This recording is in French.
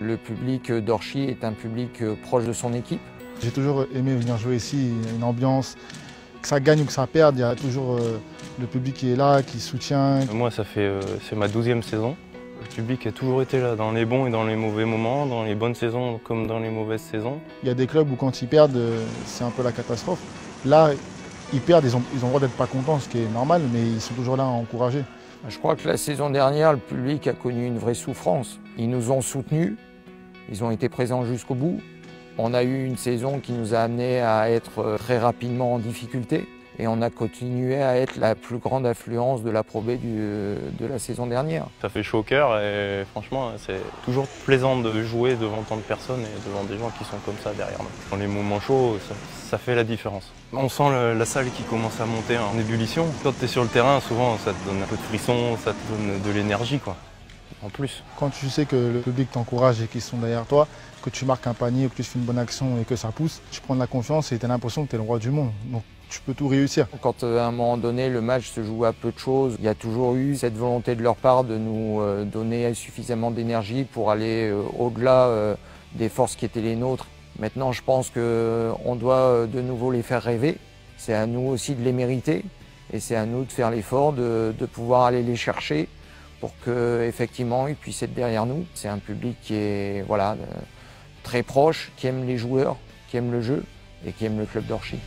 Le public d'Orchy est un public proche de son équipe. J'ai toujours aimé venir jouer ici, il y a une ambiance, que ça gagne ou que ça perde, il y a toujours le public qui est là, qui soutient. Moi, c'est ma 12e saison. Le public a toujours été là, dans les bons et dans les mauvais moments, dans les bonnes saisons comme dans les mauvaises saisons. Il y a des clubs où quand ils perdent, c'est un peu la catastrophe. Là, ils perdent, ils ont le droit d'être pas contents, ce qui est normal, mais ils sont toujours là à encourager. Je crois que la saison dernière, le public a connu une vraie souffrance. Ils nous ont soutenus, ils ont été présents jusqu'au bout. On a eu une saison qui nous a amenés à être très rapidement en difficulté et on a continué à être la plus grande affluence de la Pro B de la saison dernière. Ça fait chaud au cœur et franchement, c'est toujours plaisant de jouer devant tant de personnes et devant des gens qui sont comme ça derrière nous. Dans les moments chauds, ça fait la différence. On sent la salle qui commence à monter en ébullition. Quand tu es sur le terrain, souvent ça te donne un peu de frisson, ça te donne de l'énergie, quoi. En plus. Quand tu sais que le public t'encourage et qu'ils sont derrière toi, que tu marques un panier ou que tu fais une bonne action et que ça pousse, tu prends de la confiance et tu as l'impression que tu es le roi du monde. Donc tu peux tout réussir. Quand à un moment donné le match se joue à peu de choses, il y a toujours eu cette volonté de leur part de nous donner suffisamment d'énergie pour aller au-delà des forces qui étaient les nôtres. Maintenant, je pense qu'on doit de nouveau les faire rêver. C'est à nous aussi de les mériter et c'est à nous de faire l'effort de pouvoir aller les chercher pour qu'effectivement ils puissent être derrière nous. C'est un public qui est très proche, qui aime les joueurs, qui aime le jeu et qui aime le club d'Orchy.